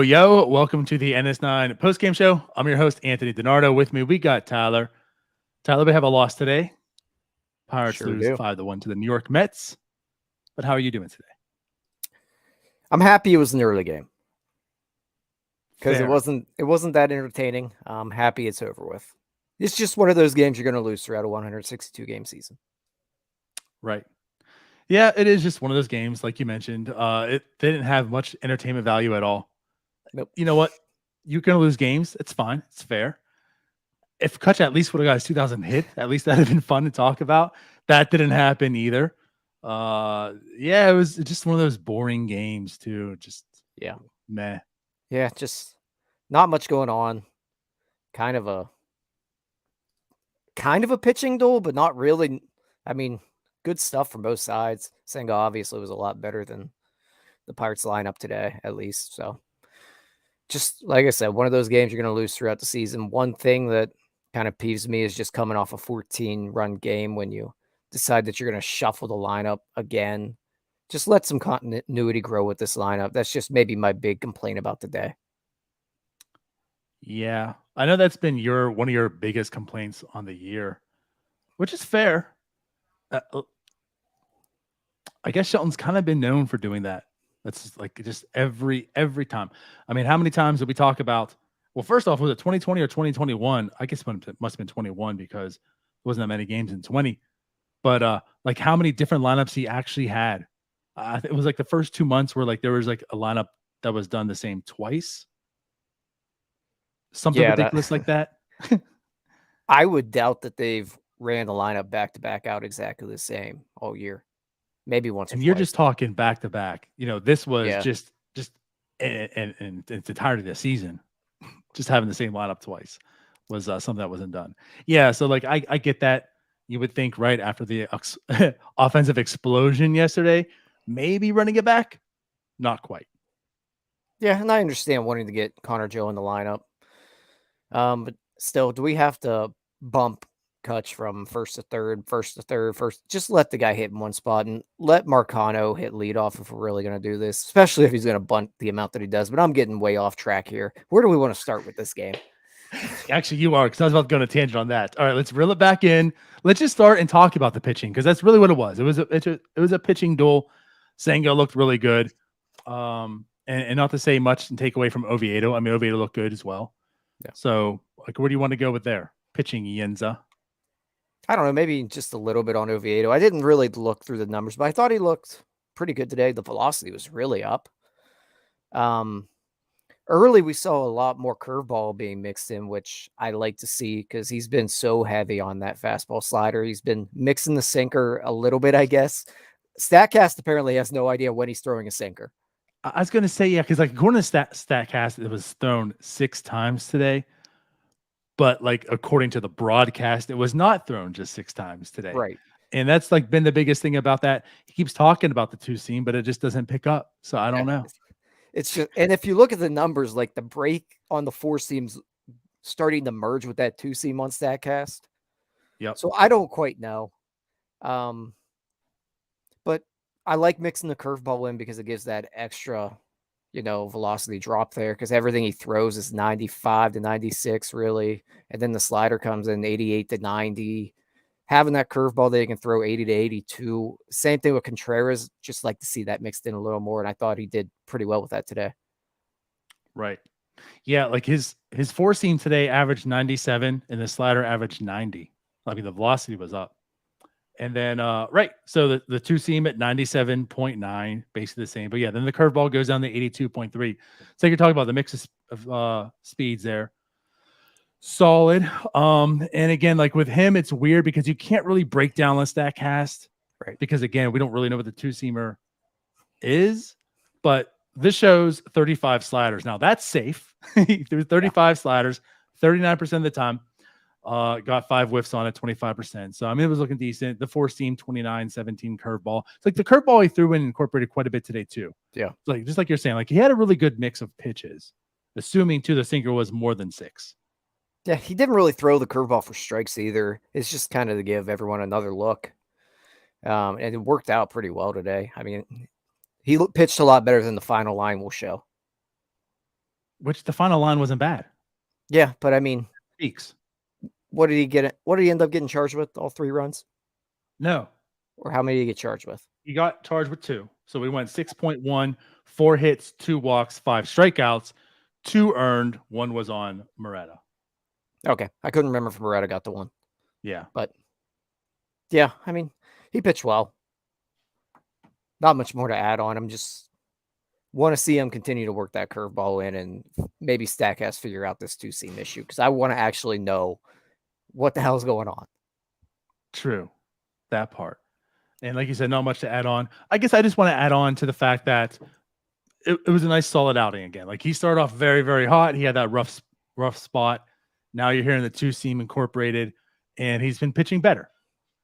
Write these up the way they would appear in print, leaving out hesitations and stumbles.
Yo. Welcome to the NS9 Postgame Show. I'm your host, Anthony DiNardo. With me, we got Tyler. Tyler, we have a loss today. Pirates lose 5-1 to the New York Mets. But how are you doing today? I'm happy it was an early game. Because it wasn't that entertaining. I'm happy it's over with. It's just one of those games you're going to lose throughout a 162-game season. Right. Yeah, it is just one of those games, like you mentioned. It didn't have much entertainment value at all. Nope. You know what? You're going to lose games. It's fine. It's fair. If Kutch at least would have got his 2,000 hit, at least that would have been fun to talk about. That didn't happen either. It was just one of those boring games too. Just meh. Yeah, just not much going on. Kind of a pitching duel, but not really. I mean, good stuff from both sides. Senga obviously was a lot better than the Pirates lineup today, at least. So just like I said, one of those games you're going to lose throughout the season. One thing that kind of peeves me is just coming off a 14-run game when you decide that you're going to shuffle the lineup again. Just let some continuity grow with this lineup. That's just maybe my big complaint about the day. Yeah, I know that's been one of your biggest complaints on the year, which is fair. I guess Shelton's kind of been known for doing that. That's just every time. I mean, how many times did we talk about? Well, first off, was it 2020 or 2021? I guess it must have been 21 because there wasn't that many games in 20. But how many different lineups he actually had? It was the first 2 months where there was a lineup that was done the same twice. Something ridiculous like that. I would doubt that they've ran the lineup back to back out exactly the same all year. Maybe once. And you're just talking back to back. This was just and it's the entirety of the season. Just having the same lineup twice was something that wasn't done. Yeah, so I get that. You would think right after the offensive explosion yesterday, maybe running it back. Not quite. Yeah, and I understand wanting to get Connor Joe in the lineup. But still, do we have to bump Kutch from first to third? Just let the guy hit in one spot and let Marcano hit leadoff if we're really going to do this, especially if he's going to bunt the amount that he does. But I'm getting way off track here. Where do we want to start with this game? Actually, you are, because I was about to go on a tangent on that. All right, let's reel it back in. Let's just start and talk about the pitching, because that's really what it was. It was a pitching duel. Senga looked really good. And not to say much and take away from Oviedo. I mean, Oviedo looked good as well. Yeah. So, where do you want to go with there? Pitching, Yenza. I don't know, maybe just a little bit on Oviedo. I didn't really look through the numbers, but I thought he looked pretty good today. The velocity was really up. Early, we saw a lot more curveball being mixed in, which I like to see because he's been so heavy on that fastball slider. He's been mixing the sinker a little bit, I guess. StatCast apparently has no idea when he's throwing a sinker. I was going to say, yeah, because according to StatCast, it was thrown 6 times today. But according to the broadcast, it was not thrown just 6 times today. Right. And that's been the biggest thing about that. He keeps talking about the 2-seam, but it just doesn't pick up. So I don't know. It's just, and if you look at the numbers, the break on the 4-seams starting to merge with that 2-seam on StatCast. Yep. So I don't quite know. But I like mixing the curveball in because it gives that extra, velocity drop there, because everything he throws is 95 to 96 really. And then the slider comes in 88 to 90. Having that curveball that he can throw 80 to 82. Same thing with Contreras. Just like to see that mixed in a little more. And I thought he did pretty well with that today. Right. Yeah. His 4-seam today averaged 97 and the slider averaged 90. I mean, the velocity was up. And then, right. So the 2-seam at 97.9, basically the same. But yeah, then the curveball goes down to 82.3. So you're talking about the mix of speeds there. Solid. And again, with him, it's weird because you can't really break down the StatCast Right. because again, we don't really know what the two-seamer is, but this shows 35 sliders. Now that's safe. He threw 35 sliders, 39% of the time. Got 5 whiffs on it, 25%. So I mean, it was looking decent. The 4-seam 29-17 curveball. It's like the curveball he threw in incorporated quite a bit today too. Yeah. It's like just like you're saying, like he had a really good mix of pitches, assuming too the sinker was more than 6. Yeah, he didn't really throw the curveball for strikes either. It's just kind of to give everyone another look. And it worked out pretty well today. I mean, he pitched a lot better than the final line will show. Which the final line wasn't bad. Yeah, but I mean, Speaks. what did he get? What did he end up getting charged with? All 3 runs? No. Or how many did he get charged with? He got charged with 2. So we went 6.1, 4 hits, 2 walks, 5 strikeouts, 2 earned, 1 was on Moretta. Okay. I couldn't remember if Moretta got the 1. Yeah. But yeah, I mean, he pitched well. Not much more to add on. I'm just want to see him continue to work that curveball in, and maybe Statcast figure out this 2-seam issue, because I want to actually know what the hell's going on. True. That part. And like you said, not much to add on. I guess I just want to add on to the fact that it was a nice solid outing again. Like he started off very, very hot. He had that rough spot. Now you're hearing the 2-seam incorporated, and he's been pitching better.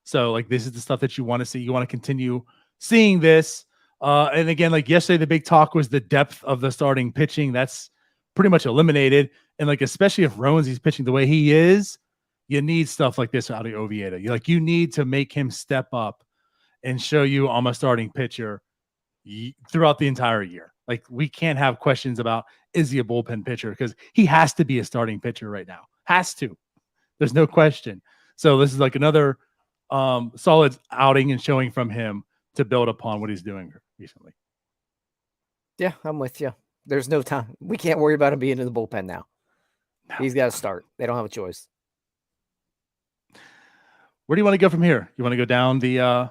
So like this is the stuff that you want to see. You want to continue seeing this. And again, like yesterday, the big talk was the depth of the starting pitching. That's pretty much eliminated. And like, especially if Rowansy's pitching the way he is, you need stuff like this out of Oviedo. You need to make him step up and show you I'm a starting pitcher throughout the entire year. Like we can't have questions about, is he a bullpen pitcher? Because he has to be a starting pitcher right now. Has to. There's no question. So this is like another solid outing and showing from him to build upon what he's doing recently. Yeah, I'm with you. There's no time. We can't worry about him being in the bullpen now. No. He's got to start. They don't have a choice. Where do you want to go from here? You want to go down the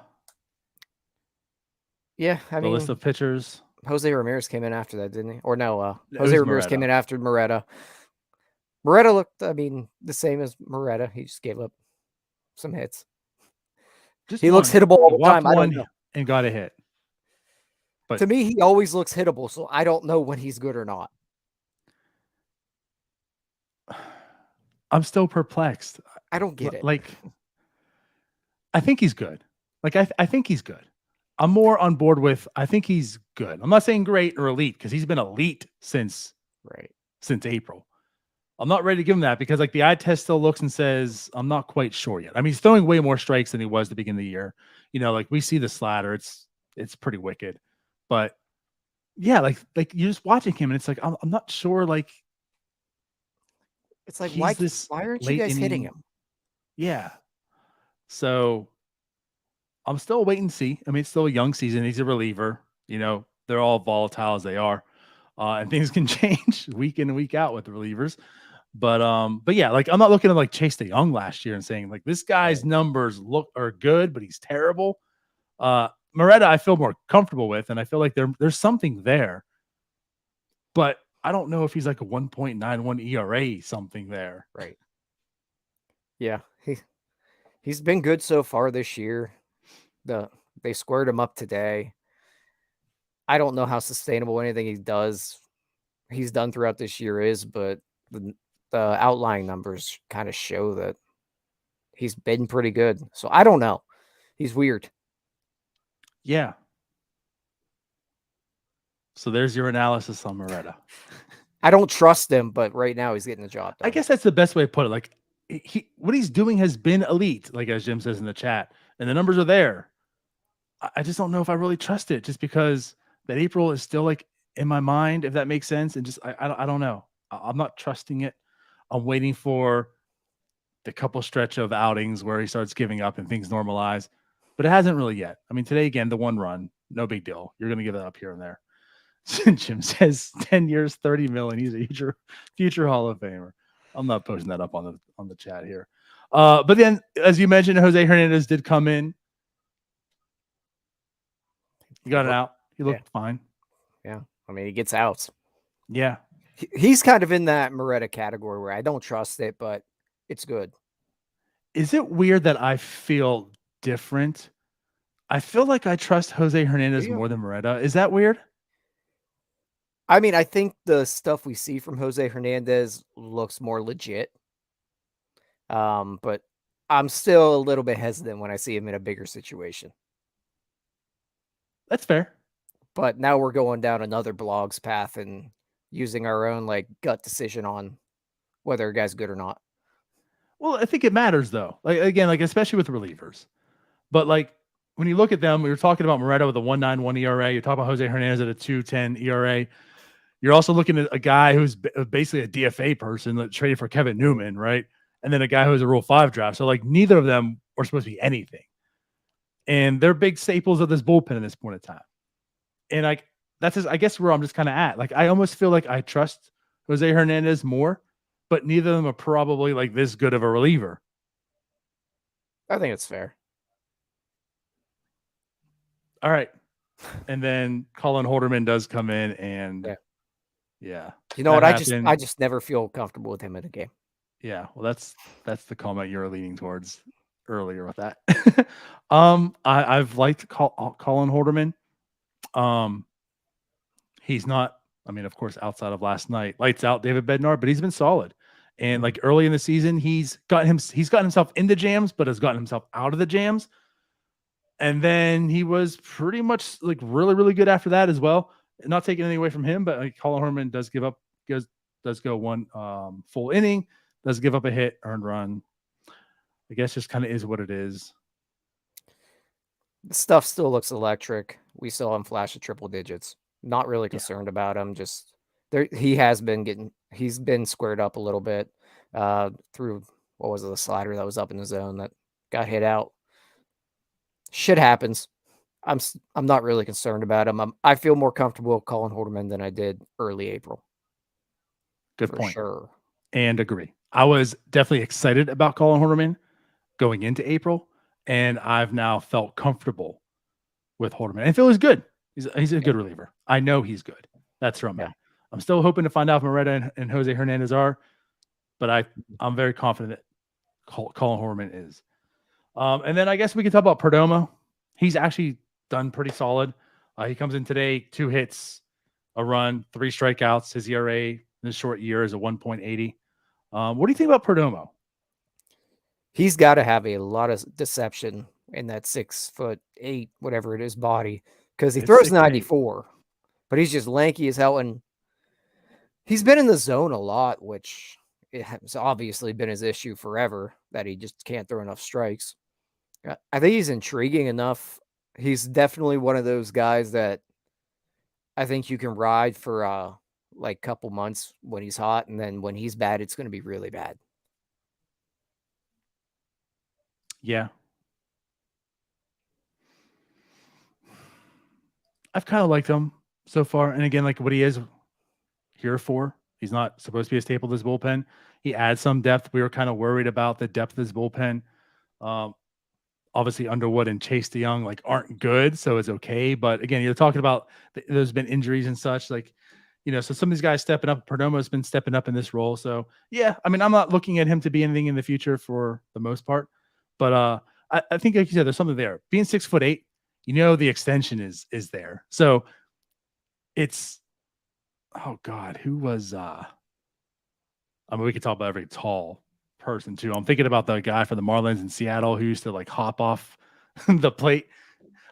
yeah, I mean, list of pitchers? Jose Ramirez came in after that, didn't he? Or no, Jose Ramirez came in after Moretta. Moretta looked, I mean, the same as Moretta. He just gave up some hits. He looks hittable all the time. I don't know. And got a hit. But to me, he always looks hittable, so I don't know when he's good or not. I'm still perplexed. I don't get it. Like, I think he's good. Like, I think he's good. I'm more on board with, I think he's good. I'm not saying great or elite, because he's been elite since April. I'm not ready to give him that, because like the eye test still looks and says, I'm not quite sure yet. I mean, he's throwing way more strikes than he was at the beginning of the year. You know, like we see the slider, it's pretty wicked. But yeah, like you're just watching him and it's like, I'm not sure. Like, it's like, why aren't you guys hitting him? Yeah. So I'm still waiting to see. I mean, it's still a young season. He's a reliever. You know, they're all volatile as they are. And things can change week in and week out with the relievers. But yeah, like I'm not looking at like Chase DeYoung last year and saying like this guy's numbers are good, but he's terrible. Moretta, I feel more comfortable with, and I feel like there's something there. But I don't know if he's like a 1.91 ERA, something there. Right. Yeah. He's been good so far this year. They squared him up today. I don't know how sustainable anything he's done throughout this year is, but the outlying numbers kind of show that he's been pretty good. So I don't know. He's weird. Yeah. So there's your analysis on Moretta. I don't trust him, but right now he's getting the job done. I guess that's the best way to put it. Like what he's doing has been elite, like as Jim says in the chat, and the numbers are there. I just don't know if I really trust it, just because that April is still like in my mind, if that makes sense. And just I don't know. I'm not trusting it. I'm waiting for the couple stretch of outings where he starts giving up and things normalize, but it hasn't really yet. I mean, today again, the 1 run, no big deal. You're going to give that up here and there. Jim says 10 years, 30 million. He's a future Hall of Famer. I'm not posting that up on the chat here. But then, as you mentioned, Jose Hernandez did come in. He got it out. He looked fine. Yeah. I mean, he gets outs. Yeah. He's kind of in that Moretta category where I don't trust it, but it's good. Is it weird that I feel different I feel like I trust Jose Do Hernandez you? more than Moreta. Is that weird? I mean, I think the stuff we see from Jose Hernandez looks more legit. But I'm still a little bit hesitant when I see him in a bigger situation. That's fair. But now we're going down another blog's path and using our own like gut decision on whether a guy's good or not. Well, I think it matters though. Like again, like especially with relievers. But like when you look at them, we were talking about Moreta with a 1.91 ERA. You're talking about Jose Hernandez at a 2.10 ERA. You're also looking at a guy who's basically a DFA person that traded for Kevin Newman, right? And then a guy who's a Rule 5 draft. So like neither of them are supposed to be anything. And they're big staples of this bullpen at this point in time. And like that's just, I guess where I'm just kind of at. Like I almost feel like I trust Jose Hernandez more, but neither of them are probably like this good of a reliever. I think it's fair. All right. And then Colin Holderman does come in and yeah. You know what? I just never feel comfortable with him in a game. Yeah, well, that's the comment you were leaning towards earlier with that. I've liked Colin Holderman. He's not. I mean, of course, outside of last night, lights out David Bednar, but he's been solid. And like early in the season, he's gotten himself into jams, but has gotten himself out of the jams. And then he was pretty much like really, really good after that as well. Not taking anything away from him, but like Colin Holderman does go one full inning. Does give up a hit, earned run. I guess just kind of is what it is. The stuff still looks electric. We saw him flash the triple digits. Not really concerned about him. Just there, he's been squared up a little bit through what was it, the slider that was up in the zone that got hit out. Shit happens. I'm not really concerned about him. I feel more comfortable with Colin Holderman than I did early April. Good point. Sure. And agree. I was definitely excited about Colin Holderman going into April, and I've now felt comfortable with Holderman. I feel he's good. He's a good reliever. I know he's good. That's where I'm at. I'm still hoping to find out if Moreta and Jose Hernandez are, but I'm very confident that Colin Holderman is. And then I guess we can talk about Perdomo. He's actually done pretty solid. He comes in today, 2 hits, a run, 3 strikeouts. His ERA in this short year is a 1.80. What do you think about Perdomo? He's got to have a lot of deception in that 6'8", whatever it is, body, because he throws 94, but he's just lanky as hell. And he's been in the zone a lot, which it has obviously been his issue forever, that he just can't throw enough strikes. I think he's intriguing enough. He's definitely one of those guys that I think you can ride for like a couple months when he's hot, and then when he's bad, it's going to be really bad. Yeah. I've kind of liked him so far. And again, like what he is here for, he's not supposed to be a staple of this bullpen. He adds some depth. We were kind of worried about the depth of his bullpen. Obviously Underwood and Chase DeYoung like aren't good, so it's okay. But again, you're talking about there's been injuries and such, like, you know, so some of these guys stepping up. Perdomo's been stepping up in this role. So yeah, I mean, I'm not looking at him to be anything in the future for the most part, but I think like you said, there's something there. Being 6'8", you know, the extension is there. So it's, oh God, who was I mean, we could talk about every tall person too. I'm thinking about the guy for the Marlins in Seattle who used to like hop off the plate.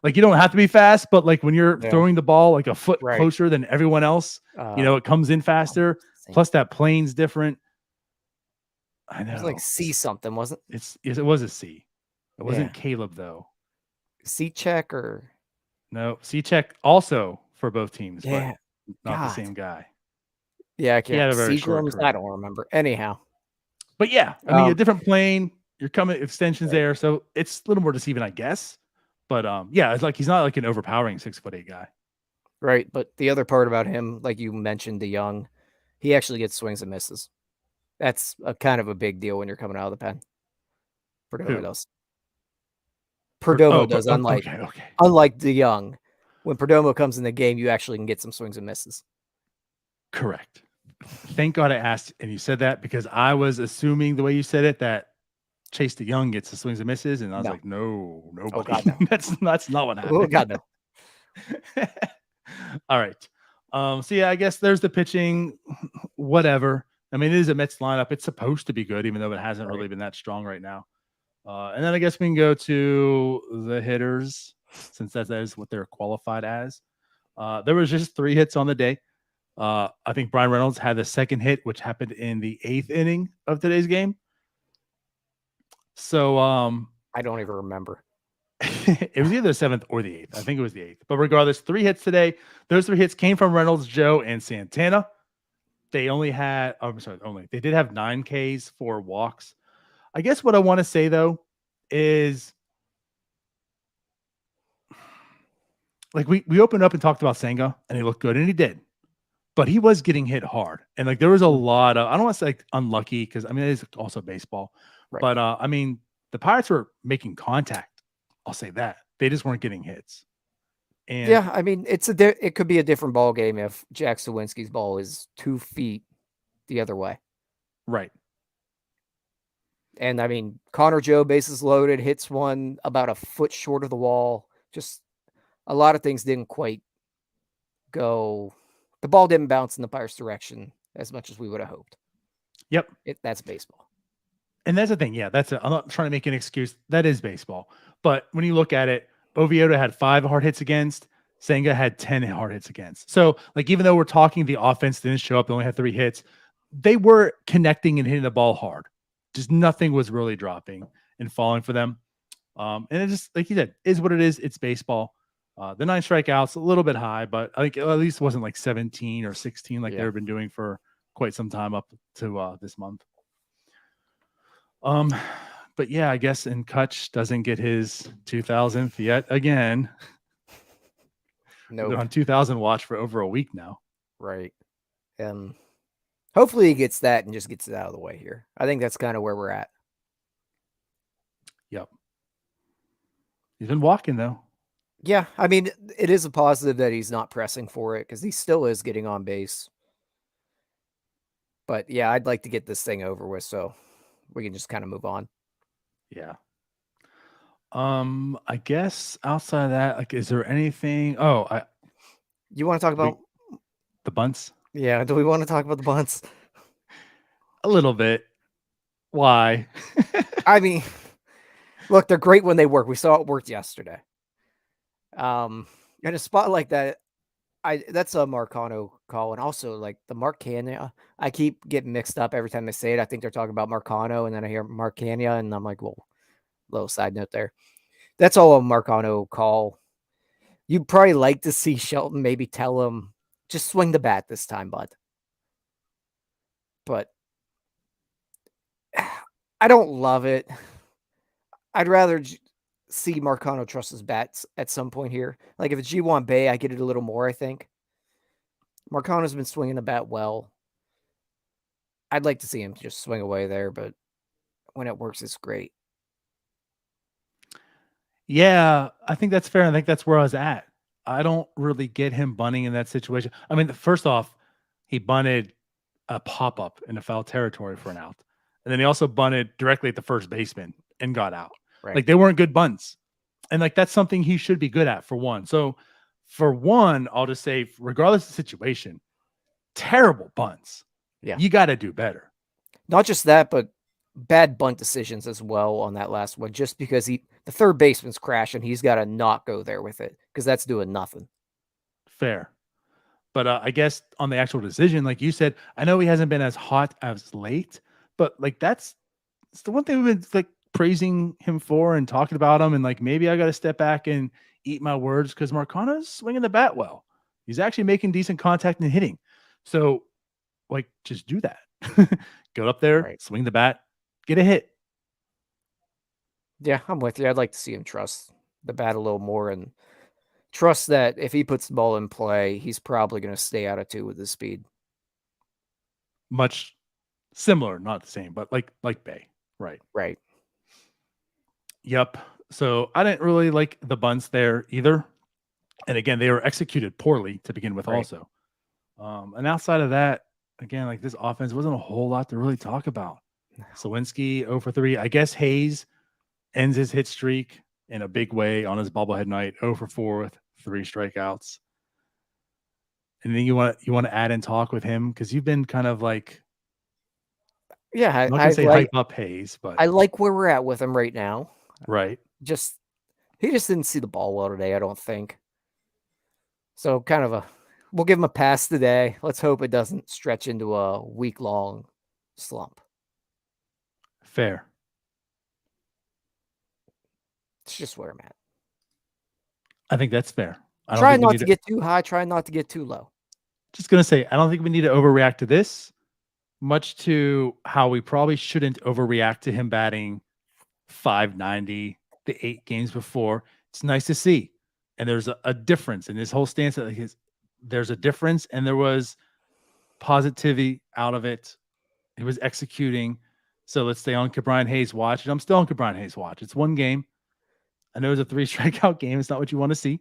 Like you don't have to be fast, but like when you're throwing the ball like a foot closer than everyone else, you know, it comes in faster. Plus that plane's different. I know. It was like C something, wasn't it? It was a C. It wasn't Caleb though. C check or no, C check also for both teams, but not the same guy. Yeah, I can't. He had a very short career. I don't remember. Anyhow. But yeah, I mean, a different plane, you're coming extensions there, so it's a little more deceiving, I guess. But yeah, it's like he's not like an overpowering 6'8" guy. Right. But the other part about him, like you mentioned, DeYoung, he actually gets swings and misses. That's a kind of a big deal when you're coming out of the pen. Perdomo does. Perdomo does, unlike DeYoung. When Perdomo comes in the game, you actually can get some swings and misses. Correct. Thank God I asked and you said that, because I was assuming the way you said it that Chase the Young gets the swings and misses, and I was No. like, no, Oh nobody. God, no. that's not what Oh happened. God, no. All right. So yeah, I guess there's the pitching. Whatever. I mean, it is a Mets lineup. It's supposed to be good, even though it hasn't Right. really been that strong right now. And then I guess we can go to the hitters, since that is what they're qualified as. There was just 3 hits on the day. I think Brian Reynolds had the second hit, which happened in the 8th inning of today's game. So I don't even remember. it was either the 7th or the 8th. I think it was the 8th. But regardless, 3 hits today. Those 3 hits came from Reynolds, Joe, and Santana. They only had, they did have 9 Ks, 4 walks. I guess what I want to say, though, is like we opened up and talked about Senga, and he looked good, and he did. But he was getting hit hard. And like there was a lot of, I don't want to say like unlucky, because I mean, it is also baseball. Right. But I mean, the Pirates were making contact. I'll say that. They just weren't getting hits. And yeah, I mean, it could be a different ball game if Jack Sawinski's ball is 2 feet the other way. right. And I mean, Connor Joe, bases loaded, hits one about a foot short of the wall. Just a lot of things didn't quite go. The ball didn't bounce in the Pirates' direction as much as we would have hoped. Yep. That's baseball. And that's the thing. Yeah, I'm not trying to make an excuse. That is baseball. But when you look at it, Oviedo had 5 hard hits against. Senga had 10 hard hits against. So, like, even though we're talking the offense didn't show up, they only had 3 hits, they were connecting and hitting the ball hard. Just nothing was really dropping and falling for them. And it just, like you said, is what it is. It's baseball. The 9 strikeouts, a little bit high, but I think at least wasn't like 17 or 16 like they've been doing for quite some time up to this month. But yeah, I guess in Kutch doesn't get his 2000th yet again. No, They're on 2000 watch for over a week now. Right. Hopefully he gets that and just gets it out of the way here. I think that's kind of where we're at. Yep. He's been walking though. Yeah, I mean, it is a positive that he's not pressing for it because he still is getting on base. But yeah, I'd like to get this thing over with so we can just kind of move on. Yeah. I guess outside of that, like, is there anything? Oh, you want to talk about the bunts? Yeah, do we want to talk about the bunts? A little bit. Why? I mean, look, they're great when they work. We saw it worked yesterday. In a spot like that, that's a Marcano call, and also like the Marcania. I keep getting mixed up every time they say it. I think they're talking about Marcano, and then I hear Marcania, and I'm like, well, little side note there. That's all a Marcano call. You'd probably like to see Shelton maybe tell him, just swing the bat this time, bud. But I don't love it. I'd rather see Marcano trust his bats at some point here. Like if it's G1 Bay, I get it a little more, I think. Marcano's been swinging the bat well. I'd like to see him just swing away there, but when it works, it's great. Yeah, I think that's fair. I think that's where I was at. I don't really get him bunting in that situation. I mean, first off, he bunted a pop-up in the foul territory for an out. And then he also bunted directly at the first baseman and got out. Right. Like, they weren't good bunts. And like, that's something he should be good at, for one. So for one, I'll just say, regardless of the situation, terrible bunts. Yeah. You got to do better. Not just that, but bad bunt decisions as well on that last one, just because the third baseman's crashing, he's got to not go there with it because that's doing nothing. Fair. But I guess on the actual decision, like you said, I know he hasn't been as hot as late, but like it's the one thing we've been like praising him for and talking about him. And like, maybe I got to step back and eat my words because Marcano's swinging the bat well. He's actually making decent contact and hitting. So like, just do that. Go up there, Right. Swing the bat, get a hit. Yeah, I'm with you. I'd like to see him trust the bat a little more and trust that if he puts the ball in play, he's probably going to stay out of 2 with his speed. Much similar, not the same, but like Bay. Right. Right. Yep. So I didn't really like the bunts there either. And again, they were executed poorly to begin with also. And outside of that, again, like this offense wasn't a whole lot to really talk about. Sawinski 0 for 3. I guess Hayes ends his hit streak in a big way on his bobblehead night. 0 for 4 with 3 strikeouts. Anything you want to add and talk with him? Because you've been kind of like, Yeah, I'm not gonna say hype up Hayes, but I like where we're at with him right now. right. He just didn't see the ball well today, I don't think. So we'll give him a pass today. Let's hope it doesn't stretch into a week-long slump. Fair. It's just where I'm at. I think that's fair. Try not to get too high, try not to get too low. Just gonna say, I don't think we need to overreact to this, much to how we probably shouldn't overreact to him batting .590 the 8 games before. It's nice to see. And there's a difference in his whole stance. There's a difference, and there was positivity out of it. He was executing. So let's stay on Ke'Bryan Hayes' watch. And I'm still on Ke'Bryan Hayes' watch. It's one game. I know it's a 3 strikeout game. It's not what you want to see.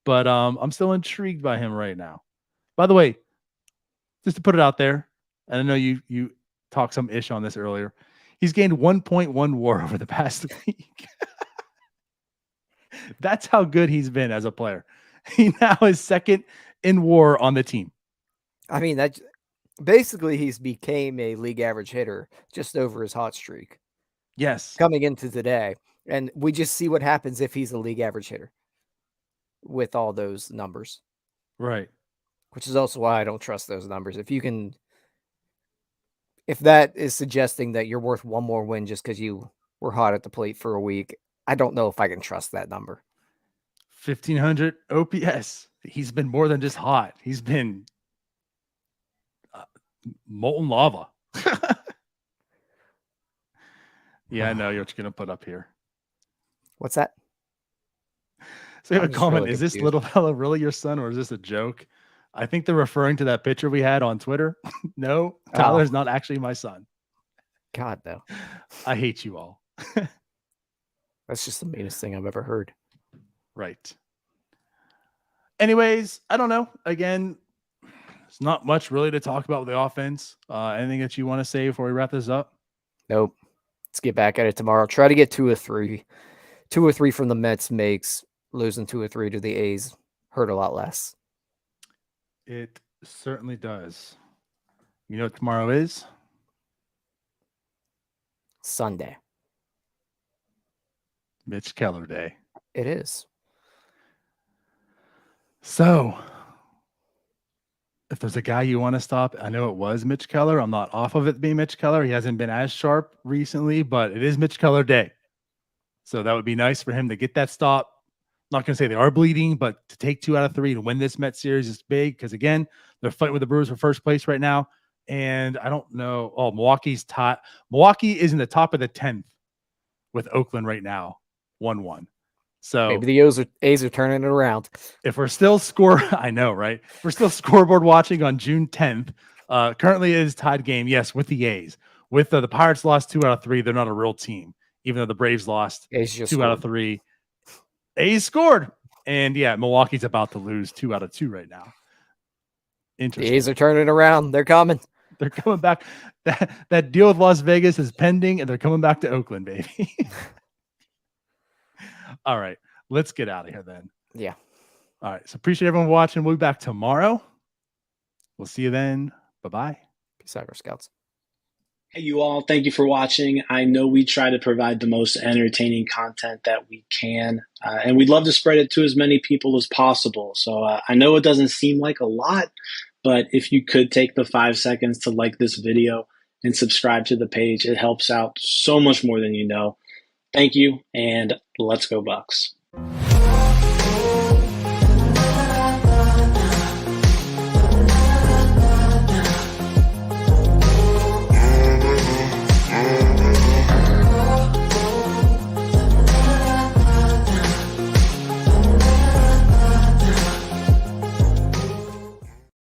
But I'm still intrigued by him right now. By the way, just to put it out there, and I know you talked some ish on this earlier. He's gained 1.1 WAR over the past week. That's how good he's been as a player. He now is second in WAR on the team. I mean, that basically he's became a league average hitter just over his hot streak. Yes. Coming into today. And we just see what happens if he's a league average hitter with all those numbers. Right. Which is also why I don't trust those numbers. If that is suggesting that you're worth one more win just because you were hot at the plate for a week, I don't know if I can trust that number. 1,500 OPS. He's been more than just hot. He's been molten lava. Yeah, I know what you're going to put up here. What's that? So you have a comment. Really, is this little fella really your son, or is this a joke? I think they're referring to that picture we had on Twitter. No, Tyler's not actually my son. God, no. I hate you all. That's just the meanest thing I've ever heard. Right. Anyways, I don't know. Again, there's not much really to talk about with the offense. Anything that you want to say before we wrap this up? Nope. Let's get back at it tomorrow. Try to get 2 or 3. 2 or 3 from the Mets makes losing 2 or 3 to the A's hurt a lot less. It certainly does. You know what tomorrow is? Sunday. Mitch Keller Day. It is. So, if there's a guy you want to stop, I know it was Mitch Keller. I'm not off of it being Mitch Keller. He hasn't been as sharp recently, but it is Mitch Keller Day. So that would be nice for him to get that stop. Not going to say they are bleeding, but to take 2 out of 3 to win this Mets series is big because, again, they're fighting with the Brewers for first place right now. And I don't know. Oh, Milwaukee's top. Milwaukee is in the top of the 10th with Oakland right now, 1-1. So maybe the A's are turning it around. If we're still I know, right? If we're still scoreboard watching on June 10th. Currently it is tied game, yes, with the A's. With the Pirates lost 2 out of 3, they're not a real team. Even though the Braves lost 2 out of 3. A's scored. And yeah, Milwaukee's about to lose 2 out of 2 right now. Interesting. The A's are turning around. They're coming. They're coming back. That deal with Las Vegas is pending, and they're coming back to Oakland, baby. All right. Let's get out of here then. Yeah. All right. So appreciate everyone watching. We'll be back tomorrow. We'll see you then. Bye-bye. Peace out, our scouts. Hey, you all. Thank you for watching. I know we try to provide the most entertaining content that we can, and we'd love to spread it to as many people as possible. So I know it doesn't seem like a lot, but if you could take the 5 seconds to like this video and subscribe to the page, it helps out so much more than you know. Thank you, and let's go Bucks.